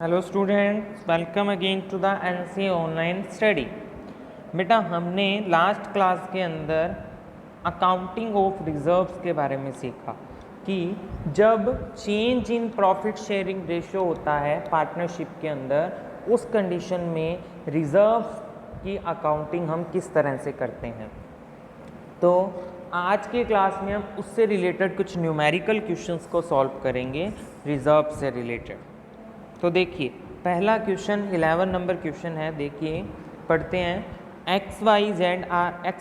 Hello students, welcome again to the NC online study. बेटा, हमने last class के अंदर अकाउंटिंग ऑफ रिजर्व्स के बारे में सीखा कि जब change in profit sharing ratio होता है पार्टनरशिप के अंदर, उस कंडीशन में रिजर्व्स की अकाउंटिंग हम किस तरह से करते हैं। तो आज के क्लास में हम उससे रिलेटेड कुछ न्यूमेरिकल क्वेश्चंस को सॉल्व करेंगे रिजर्व से रिलेटेड। तो देखिए, पहला क्वेश्चन 11 नंबर क्वेश्चन है। देखिए, पढ़ते हैं। X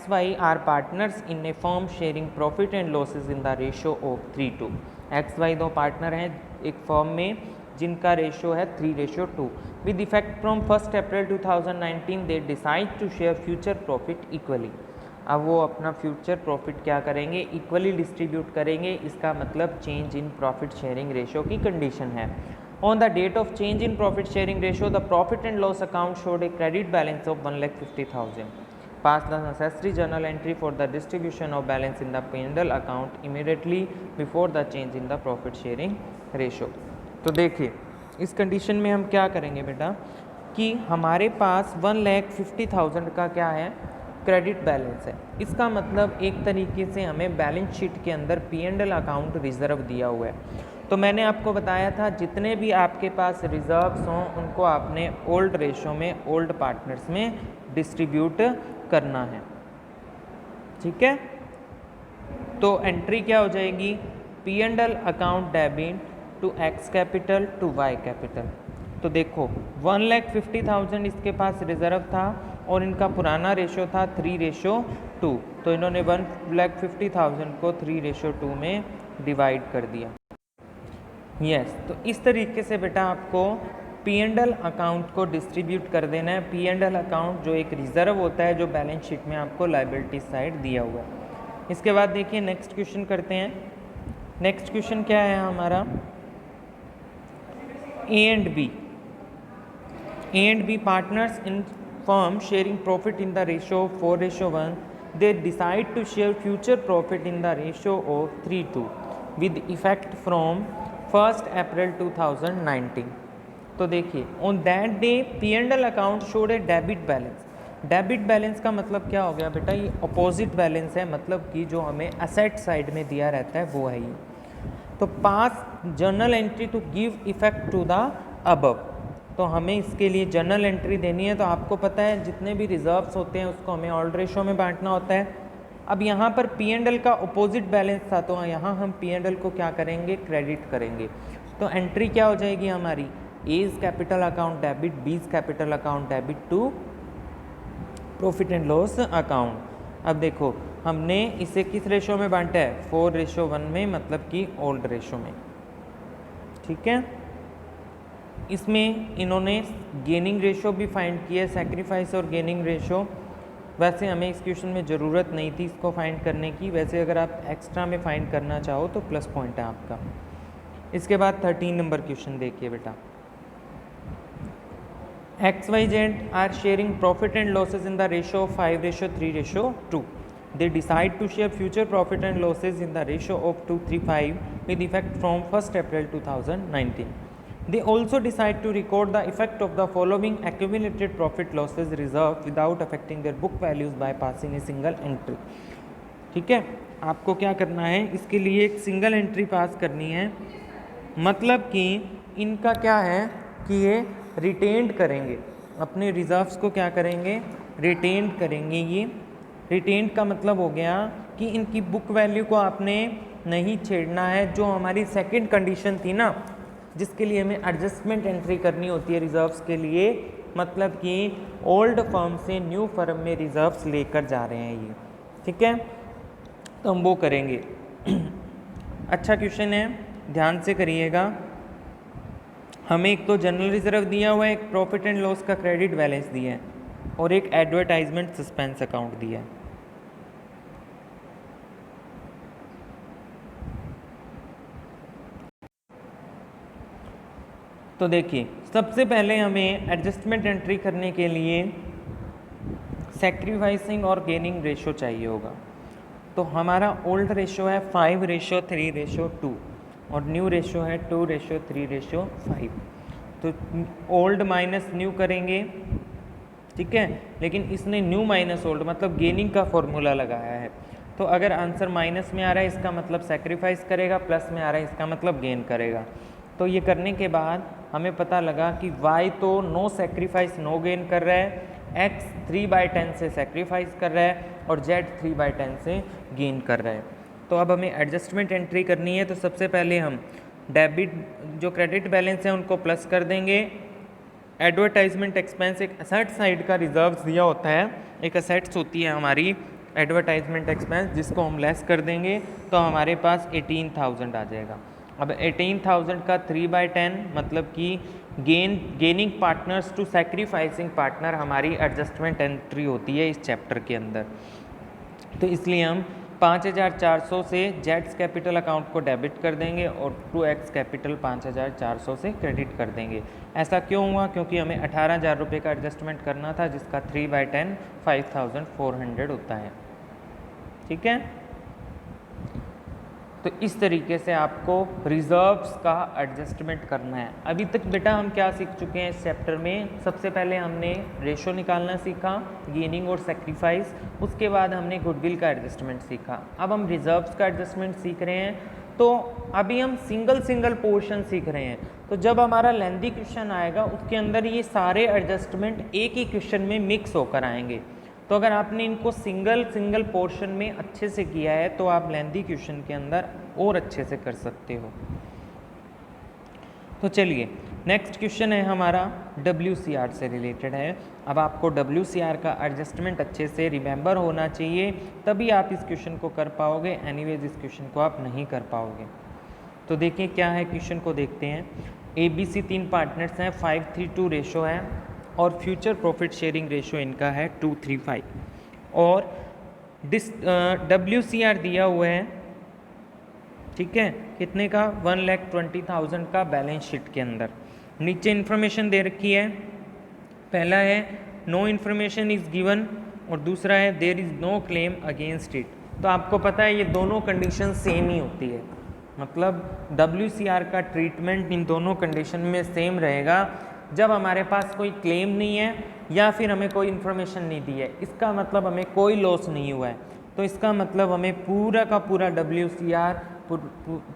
y are partners in a firm sharing profit and losses in the ratio of 3:2। X y दो पार्टनर हैं एक फर्म में जिनका रेशियो है 3:2। With effect from 1 April 2019 they decide to share future profit equally. अब वो अपना future profit क्या करेंगे, इक्वली डिस्ट्रीब्यूट करेंगे। इसका मतलब change in profit sharing ratio की कंडीशन है। On the date of change in profit sharing ratio, the profit and loss account showed a credit balance of 1,50,000. Pass the necessary journal entry for the distribution of balance in the P&L account immediately before the change in the profit sharing ratio. तो देखिए, इस condition में हम क्या करेंगे बेटा कि हमारे पास 1,50,000 का क्या है, क्रेडिट बैलेंस है। इसका मतलब एक तरीके से हमें बैलेंस शीट के अंदर P&L अकाउंट रिजर्व दिया हुआ है। तो मैंने आपको बताया था जितने भी आपके पास रिजर्व्स हों उनको आपने ओल्ड रेशो में, ओल्ड पार्टनर्स में डिस्ट्रीब्यूट करना है। ठीक है, तो एंट्री क्या हो जाएगी, P&L account debit to x capital to y capital. तो देखो 1,50,000 इसके पास रिजर्व था और इनका पुराना रेशो था 3:2। तो इन्होंने 1,50,000 को 3:2 में डिवाइड कर दिया। तो इस तरीके से बेटा आपको P&L अकाउंट को डिस्ट्रीब्यूट कर देना है। P&L अकाउंट जो एक रिजर्व होता है जो बैलेंस शीट में आपको लायबिलिटी साइड दिया हुआ है। इसके बाद देखिए नेक्स्ट क्वेश्चन करते हैं। नेक्स्ट क्वेश्चन क्या है हमारा, A and B partners in firm sharing profit in the ratio 4:1। They decide to share future profit in the ratio of 3:2 with effect from 1 April 2019। तो देखिए, on that day P&L account showed a debit balance. Debit balance का मतलब क्या हो गया बेटा, ये opposite balance है, मतलब कि जो हमें असेट साइड में दिया रहता है वो है ये। तो pass journal entry to give effect to the above. तो हमें इसके लिए जर्नल एंट्री देनी है। तो आपको पता है जितने भी रिजर्व्स होते हैं उसको हमें ऑल्ड रेशो में बांटना होता है। अब यहाँ पर P&L का अपोजिट बैलेंस था तो यहाँ हम P&L को क्या करेंगे, क्रेडिट करेंगे। तो एंट्री क्या हो जाएगी हमारी, A's capital account debit, B's capital account debit to profit and loss account. अब देखो हमने इसे किस रेशो में बांटा है, 4:1 में, मतलब कि ओल्ड रेशो में। ठीक है, इसमें इन्होंने गेनिंग रेशो भी फाइंड किया, सैक्रिफाइस और गेनिंग रेशो। वैसे हमें इस क्वेश्चन में ज़रूरत नहीं थी इसको फाइंड करने की, वैसे अगर आप एक्स्ट्रा में फाइंड करना चाहो तो प्लस पॉइंट है आपका। इसके बाद 13 नंबर क्वेश्चन देखिए बेटा। XYZ are sharing profit and losses in the ratio of 5:3:2। They decide to share future profit and losses in the ratio of 2:3:5 with effect from 1 April 2019। They also decide to record the effect of the following accumulated profit losses reserve without affecting their book values by passing a single entry। ठीक है, आपको क्या करना है, इसके लिए एक single entry पास करनी है। मतलब कि इनका क्या है कि ये रिटेन्ड करेंगे, अपने रिजर्व्स को क्या करेंगे, रिटेन्ड करेंगे। ये रिटेन्ड का मतलब हो गया कि इनकी बुक वैल्यू को आपने नहीं छेड़ना है। जो हमारी सेकेंड कंडीशन थी ना, जिसके लिए हमें एडजस्टमेंट एंट्री करनी होती है रिजर्व्स के लिए, मतलब कि ओल्ड फर्म से न्यू फर्म में रिजर्व्स लेकर जा रहे हैं ये। ठीक है, तो हम वो करेंगे। अच्छा क्वेश्चन है, ध्यान से करिएगा। हमें एक तो जनरल रिजर्व दिया हुआ है, एक प्रॉफिट एंड लॉस का क्रेडिट बैलेंस दिया है और एक एडवर्टाइजमेंट सस्पेंस अकाउंट दिया है। तो देखिए, सबसे पहले हमें एडजस्टमेंट एंट्री करने के लिए सैक्रिफाइसिंग और गेनिंग रेशो चाहिए होगा। तो हमारा ओल्ड रेशो है 5:3:2 और न्यू रेशो है 2:3:5। तो ओल्ड माइनस न्यू करेंगे, ठीक है, लेकिन इसने न्यू माइनस ओल्ड मतलब गेनिंग का फॉर्मूला लगाया है। तो अगर आंसर माइनस में आ रहा है इसका मतलब सेक्रीफाइस करेगा, प्लस में आ रहा है इसका मतलब गेन करेगा। तो ये करने के बाद हमें पता लगा कि y तो नो सेक्रीफाइस नो गेन कर रहा है, x 3/10 से सेक्रीफाइस कर रहा है और z 3/10 से गेन कर रहा है। तो अब हमें एडजस्टमेंट एंट्री करनी है। तो सबसे पहले हम डेबिट जो क्रेडिट बैलेंस है उनको प्लस कर देंगे। एडवर्टाइजमेंट एक्सपेंस एक असेट साइड का रिजर्व्स दिया होता है, एक असेट्स होती है हमारी एडवर्टाइजमेंट एक्सपेंस, जिसको हम लेस कर देंगे तो हमारे पास 18,000 आ जाएगा। अब 18,000 का 3/10 मतलब कि gaining partners to sacrificing partner हमारी एडजस्टमेंट एंट्री होती है इस चैप्टर के अंदर। तो इसलिए हम 5,400 से जेड्स कैपिटल अकाउंट को डेबिट कर देंगे और 2x कैपिटल 5,400 से क्रेडिट कर देंगे। ऐसा क्यों हुआ? क्योंकि हमें 18,000 रुपये का एडजस्टमेंट करना था, जिसका 3/10 5,400 होता है, ठीक है। तो इस तरीके से आपको रिजर्व्स का एडजस्टमेंट करना है। अभी तक बेटा हम क्या सीख चुके हैं इस चैप्टर में? सबसे पहले हमने रेशो निकालना सीखा, गेनिंग और सेक्रीफाइस, उसके बाद हमने गुडविल का एडजस्टमेंट सीखा। अब हम रिजर्व्स का एडजस्टमेंट सीख रहे हैं। तो अभी हम सिंगल पोर्शन सीख रहे हैं। तो जब हमारा लेंथी क्वेश्चन आएगा उसके अंदर ये सारे एडजस्टमेंट एक ही क्वेश्चन में मिक्स होकर आएंगे। तो अगर आपने इनको सिंगल पोर्शन में अच्छे से किया है तो आप लेंथी क्वेश्चन के अंदर और अच्छे से कर सकते हो। तो चलिए नेक्स्ट क्वेश्चन है हमारा WCR से रिलेटेड है। अब आपको WCR का एडजस्टमेंट अच्छे से रिमेंबर होना चाहिए, तभी आप इस क्वेश्चन को कर पाओगे, एनीवेज इस क्वेश्चन को आप नहीं कर पाओगे। तो देखिए क्या है, क्वेश्चन को देखते हैं। ABC 3 पार्टनर्स हैं, 5:3:2 रेशो है और फ्यूचर प्रॉफिट शेयरिंग रेशो इनका है 2:3:5 और WCR दिया हुआ है, ठीक है, कितने का? 1,20,000 का बैलेंस शीट के अंदर। नीचे इन्फॉर्मेशन दे रखी है, पहला है नो इन्फॉर्मेशन इज गिवन और दूसरा है there is no claim against it. तो आपको पता है ये दोनों कंडीशन सेम ही होती है, मतलब WCR का ट्रीटमेंट इन दोनों कंडीशन में सेम रहेगा। जब हमारे पास कोई क्लेम नहीं है या फिर हमें कोई इन्फॉर्मेशन नहीं दी है, इसका मतलब हमें कोई लॉस नहीं हुआ है। तो इसका मतलब हमें पूरा का पूरा WCR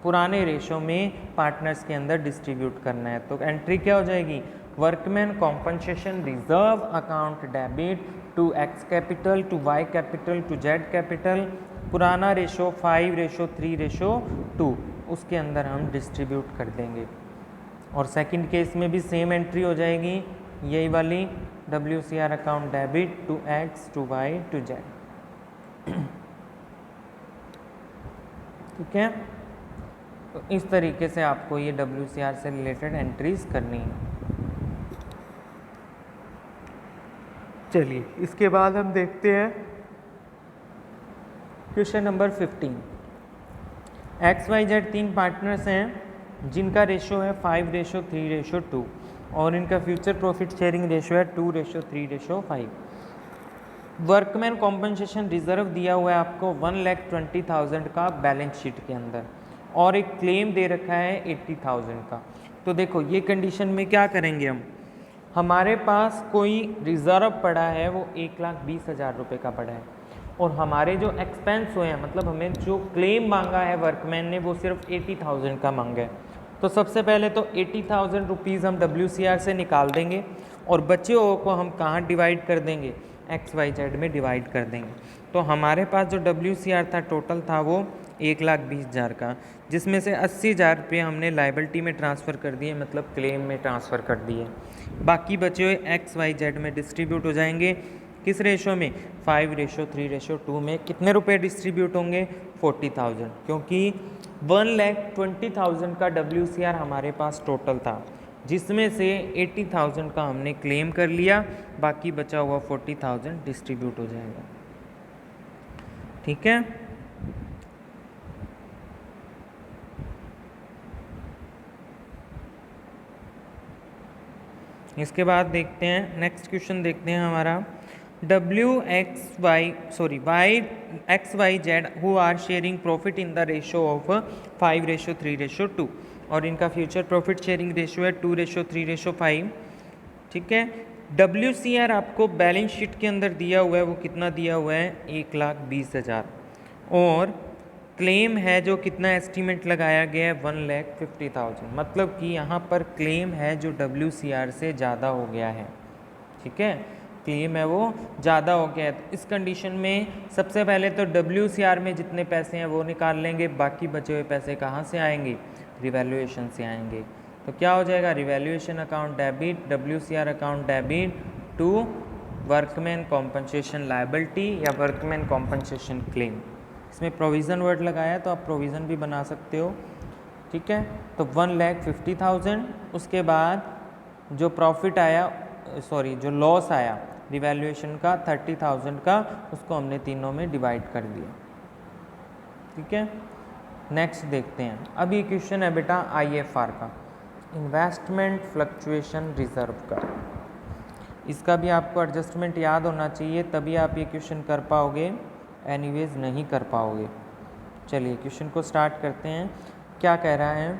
पुराने रेशो में पार्टनर्स के अंदर डिस्ट्रीब्यूट करना है। तो एंट्री क्या हो जाएगी? Workman compensation reserve account debit to X capital to Y capital to Z capital, पुराना रेशो 5:3:2, उसके अंदर हम डिस्ट्रीब्यूट कर देंगे। और सेकंड केस में भी सेम एंट्री हो जाएगी, यही वाली WCR account debit to X to Y to Z, ठीक है। तो इस तरीके से आपको ये WCR से रिलेटेड एंट्रीज करनी है। चलिए इसके बाद हम देखते हैं क्वेश्चन नंबर 15। XYZ 3 पार्टनर्स हैं जिनका रेशो है 5:3:2 और इनका फ्यूचर प्रॉफिट शेयरिंग रेशो है 2:3:5। वर्कमैन कॉम्पनसेशन रिजर्व दिया हुआ है आपको 1,20,000 का बैलेंस शीट के अंदर और एक क्लेम दे रखा है 80,000 का। तो देखो ये कंडीशन में क्या करेंगे हम, हमारे पास कोई रिजर्व पड़ा है वो 1,20,000 रुपये का पड़ा है और हमारे जो एक्सपेंस हुए हैं, मतलब हमें जो क्लेम मांगा है वर्कमैन ने वो सिर्फ 80,000 का मांगा है। तो सबसे पहले तो 80,000 रुपीज़ हम WCR से निकाल देंगे और बचे हुए को हम कहाँ डिवाइड कर देंगे? XYZ में डिवाइड कर देंगे। तो हमारे पास जो WCR था टोटल था वो 1,20,000 का, जिसमें से 80,000 रुपये हमने लाइबिलिटी में ट्रांसफ़र कर दिए, मतलब क्लेम में ट्रांसफ़र कर दिए। बाकी बचे हुए XYZ में डिस्ट्रीब्यूट हो जाएंगे। किस रेशो में? 5:3:2 में। कितने रुपए डिस्ट्रीब्यूट होंगे? 40,000, क्योंकि 1,20,000 का WCR हमारे पास टोटल था, जिसमें से 80,000 का हमने क्लेम कर लिया, बाकी बचा हुआ 40,000 डिस्ट्रीब्यूट हो जाएगा, ठीक है। इसके बाद देखते हैं नेक्स्ट क्वेश्चन, देखते हैं हमारा YXYZ who are sharing profit in the ratio of 5:3:2 और इनका फ्यूचर प्रॉफिट शेयरिंग रेशियो है 2:3:5। ठीक है। WCR आपको बैलेंस शीट के अंदर दिया हुआ है, वो कितना दिया हुआ है 1,20,000 और क्लेम है जो कितना एस्टीमेट लगाया गया है 1,50,000। मतलब कि यहाँ पर क्लेम है जो WCR से ज़्यादा हो गया है। ठीक है, क्लेम है वो ज़्यादा हो गया है। तो इस कंडीशन में सबसे पहले तो WCR में जितने पैसे हैं वो निकाल लेंगे, बाकी बचे हुए पैसे कहाँ से आएंगे, रिवैल्यूएशन से आएंगे। तो क्या हो जाएगा, revaluation account debit, WCR account debit to workman compensation liability या वर्कमैन कॉम्पनसेशन क्लेम। इसमें प्रोविज़न वर्ड लगाया तो आप प्रोविज़न भी बना सकते हो। ठीक है, तो 1,50,000। उसके बाद जो प्रॉफिट आया, सॉरी जो लॉस आया रिवैल्यूएशन का 30,000 का, उसको हमने तीनों में डिवाइड कर दिया। ठीक है, नेक्स्ट देखते हैं। अब ये क्वेश्चन है बेटा IFR का, इन्वेस्टमेंट फ्लक्चुएशन रिजर्व का। इसका भी आपको एडजस्टमेंट याद होना चाहिए, तभी आप ये क्वेश्चन कर पाओगे, एनीवेज नहीं कर पाओगे। चलिए क्वेश्चन को स्टार्ट करते हैं। क्या कह रहा है,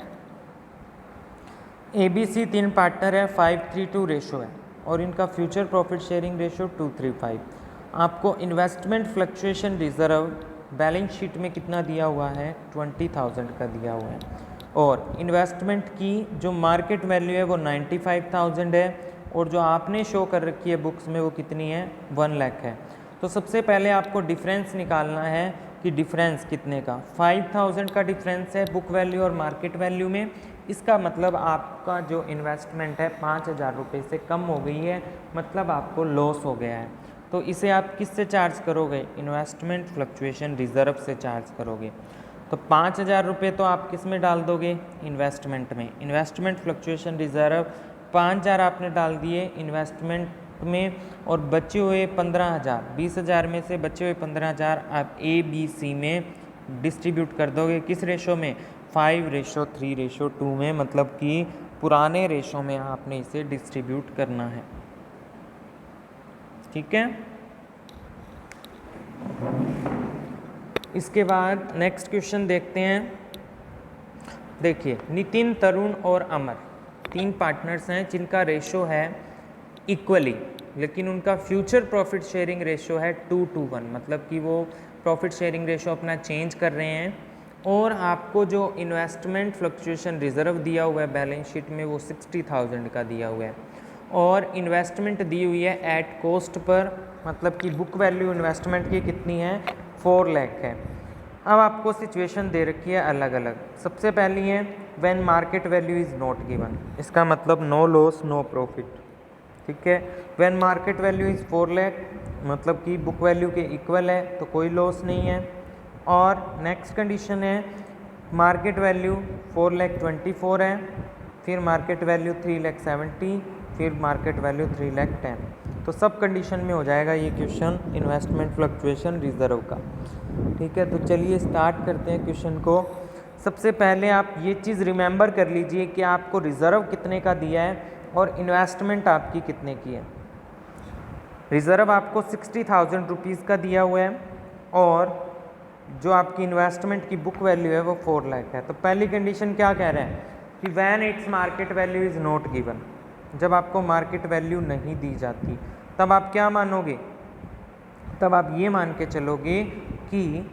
ABC 3 पार्टनर है, 5:3 रेशो है और इनका फ्यूचर प्रॉफिट शेयरिंग रेशो 2:3:5। आपको investment fluctuation reserve balance sheet में कितना दिया हुआ है, 20,000 का दिया हुआ है और इन्वेस्टमेंट की जो मार्केट वैल्यू है वो 95,000 है और जो आपने शो कर रखी है बुक्स में वो कितनी है, 1 लाख है। तो सबसे पहले आपको डिफरेंस निकालना है कि डिफरेंस कितने का, 5,000 का डिफरेंस है बुक वैल्यू और मार्केट वैल्यू में। इसका मतलब आपका जो इन्वेस्टमेंट है 5,000 रुपये से कम हो गई है, मतलब आपको लॉस हो गया है। तो इसे आप किससे चार्ज करोगे, इन्वेस्टमेंट फ्लक्चुएशन रिजर्व से चार्ज करोगे। तो 5,000 रुपये तो आप किस में डाल दोगे, इन्वेस्टमेंट में। इन्वेस्टमेंट फ्लक्चुएशन रिजर्व 5,000 आपने डाल दिए इन्वेस्टमेंट में और बचे हुए 15,000, 20,000 में से बचे हुए 15,000 आप ABC में डिस्ट्रीब्यूट कर दोगे। किस रेशो में, 5:3:2 में, मतलब कि पुराने रेशो में आपने इसे डिस्ट्रीब्यूट करना है। ठीक है, इसके बाद नेक्स्ट क्वेश्चन देखते हैं। देखिए नितिन, तरुण और अमर 3 पार्टनर्स हैं जिनका रेशो है इक्वली, लेकिन उनका फ्यूचर प्रॉफिट शेयरिंग रेशो है 2:1, मतलब कि वो प्रॉफिट शेयरिंग रेशो अपना चेंज कर रहे हैं। और आपको जो इन्वेस्टमेंट फ्लक्चुएशन रिजर्व दिया हुआ है बैलेंस शीट में वो 60,000 का दिया हुआ है और इन्वेस्टमेंट दी हुई है एट कॉस्ट पर, मतलब कि बुक वैल्यू इन्वेस्टमेंट की कितनी है, 4 लाख है। अब आपको सिचुएशन दे रखी है अलग अलग। सबसे पहली है when market value is not given, इसका मतलब नो लॉस नो प्रॉफिट। ठीक है, when market value is 4 lakh, मतलब कि बुक वैल्यू के इक्वल है तो कोई लॉस नहीं है। और नेक्स्ट कंडीशन है मार्केट वैल्यू 4,24,000 है, फिर मार्केट वैल्यू 3,70,000, फिर मार्केट वैल्यू 3,10,000। तो सब कंडीशन में हो जाएगा ये क्वेश्चन इन्वेस्टमेंट फ्लक्चुएशन रिजर्व का। ठीक है, तो चलिए स्टार्ट करते हैं क्वेश्चन को। सबसे पहले आप ये चीज़ रिमेंबर कर लीजिए कि आपको रिजर्व कितने का दिया है और इन्वेस्टमेंट आपकी कितने की है। रिजर्व आपको 60,000 रुपीज़ का दिया हुआ है और जो आपकी इन्वेस्टमेंट की बुक वैल्यू है वो 4 लाख है। तो पहली कंडीशन क्या कह रहे हैं कि when its market value is not given, जब आपको मार्केट वैल्यू नहीं दी जाती तब आप क्या मानोगे, तब आप ये मान के चलोगे कि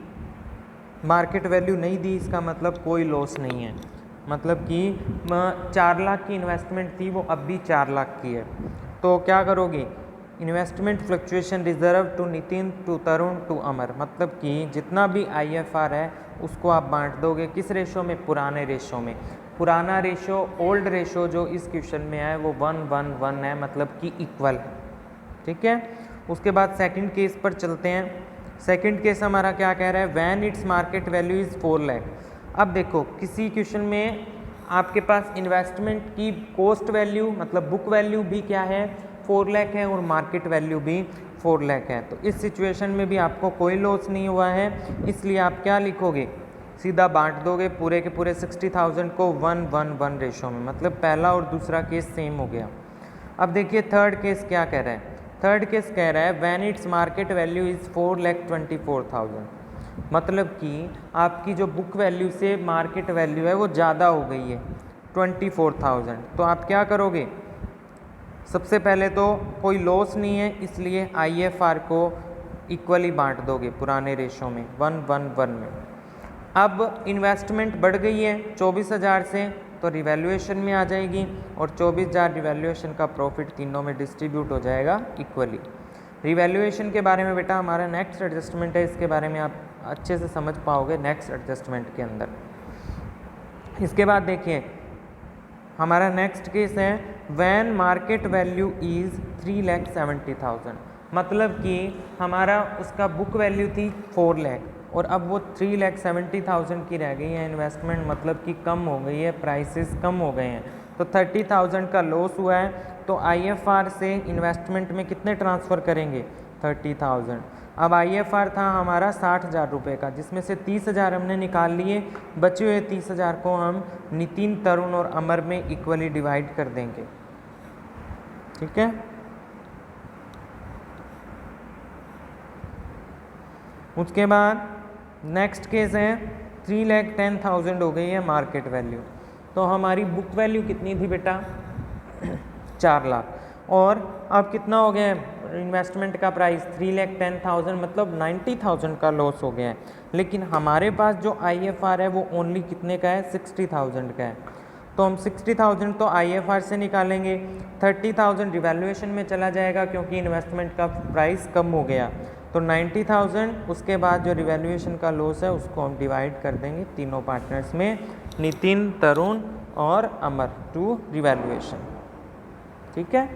मार्केट वैल्यू नहीं दी, इसका मतलब कोई लॉस नहीं है। मतलब कि 4 लाख की इन्वेस्टमेंट थी वो अब भी 4 लाख की है। तो क्या करोगे, investment fluctuation reserve to Nitin, to Tarun, to Amar, मतलब कि जितना भी IFR है उसको आप बांट दोगे किस रेशो में, पुराने रेशो में। पुराना रेशो, ओल्ड रेशो जो इस क्वेश्चन में है वो 1:1:1 है, मतलब कि इक्वल है। ठीक है, उसके बाद सेकंड केस पर चलते हैं। सेकंड केस हमारा क्या कह रहा है, when its market value is 4 lakh. अब देखो किसी क्वेश्चन में आपके पास इन्वेस्टमेंट की कॉस्ट वैल्यू मतलब बुक वैल्यू भी क्या है, 4 लाख है और मार्केट वैल्यू भी 4 लाख है। तो इस सिचुएशन में भी आपको कोई लॉस नहीं हुआ है, इसलिए आप क्या लिखोगे, सीधा बांट दोगे पूरे के पूरे 60,000 को 1:1:1 रेशो में, मतलब पहला और दूसरा केस सेम हो गया। अब देखिए थर्ड केस क्या कह रहा है। थर्ड केस कह रहा है when its market value is 4,24,000, मतलब कि आपकी जो बुक वैल्यू से मार्केट वैल्यू है वो ज़्यादा हो गई है। 24,000। तो आप क्या करोगे, सबसे पहले तो कोई लॉस नहीं है इसलिए IFR को इक्वली बांट दोगे पुराने रेशो में 1:1:1 में। अब इन्वेस्टमेंट बढ़ गई है 24,000 से, तो रिवैल्यूएशन में आ जाएगी और 24,000 रिवैल्यूएशन का प्रॉफिट तीनों में डिस्ट्रीब्यूट हो जाएगा इक्वली। रिवैल्यूएशन के बारे में बेटा हमारा नेक्स्ट एडजस्टमेंट है, इसके बारे में आप अच्छे से समझ पाओगे नेक्स्ट एडजस्टमेंट के अंदर। इसके बाद देखिए हमारा नेक्स्ट केस है व्हेन मार्केट वैल्यू इज़ 3,70,000, मतलब कि हमारा उसका बुक वैल्यू थी 4 लाख और अब वो 3,70,000 की रह गई है इन्वेस्टमेंट, मतलब कि कम हो गई है, प्राइसेस कम हो गए हैं, तो 30,000 का लॉस हुआ है। तो IFR से इन्वेस्टमेंट में कितने ट्रांसफ़र करेंगे, 30,000। अब IFR था हमारा 60,000 रुपये का, जिसमें से 30,000 हमने निकाल लिए, बचे हुए 30,000 को हम नितिन, तरुण और अमर में इक्वली डिवाइड कर देंगे। ठीक है, उसके बाद नेक्स्ट केस है 3,10,000 हो गई है मार्केट वैल्यू, तो हमारी बुक वैल्यू कितनी थी बेटा 4 लाख, और अब कितना हो गया है इन्वेस्टमेंट का प्राइस 3,10,000, मतलब 90,000 का लॉस हो गया है। लेकिन हमारे पास जो IFR है वो ओनली कितने का है, 60,000 का है, तो हम 60,000 तो IFR से निकालेंगे, 30,000 रिवैल्यूएशन में चला जाएगा क्योंकि इन्वेस्टमेंट का प्राइस कम हो गया, तो 90,000, उसके बाद जो रिवैल्यूएशन का लॉस है उसको हम डिवाइड कर देंगे तीनों पार्टनर्स में, नितिन, तरुण और अमर टू रिवैल्यूएशन। ठीक है,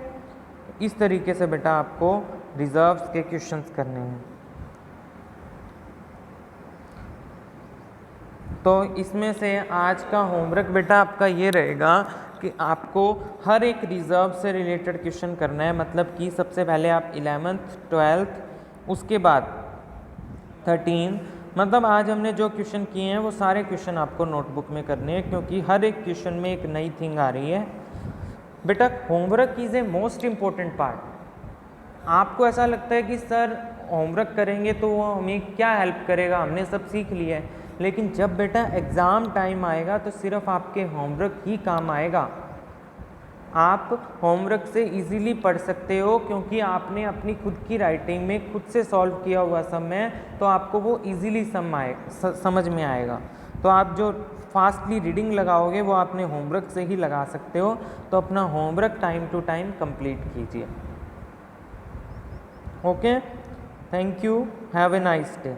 इस तरीके से बेटा आपको रिजर्व्स के क्वेश्चंस करने हैं। तो इसमें से आज का होमवर्क बेटा आपका ये रहेगा कि आपको हर एक रिजर्व से रिलेटेड क्वेश्चन करना है, मतलब कि सबसे पहले आप 11th 12th उसके बाद 13, मतलब आज हमने जो क्वेश्चन किए हैं वो सारे क्वेश्चन आपको नोटबुक में करने हैं, क्योंकि हर एक क्वेश्चन में एक नई थिंग आ रही है। बेटा homework is a most important part. आपको ऐसा लगता है कि सर होमवर्क करेंगे तो वो हमें क्या हेल्प करेगा, हमने सब सीख लिया है, लेकिन जब बेटा एग्ज़ाम टाइम आएगा तो सिर्फ आपके होमवर्क ही काम आएगा। आप होमवर्क से इजीली पढ़ सकते हो क्योंकि आपने अपनी खुद की राइटिंग में खुद से सॉल्व किया हुआ सम है, तो आपको वो इजीली समझ में आएगा। तो आप जो फास्टली रीडिंग लगाओगे वो आपने होमवर्क से ही लगा सकते हो, तो अपना homework time to time complete कीजिए। Okay, thank you, have a nice day.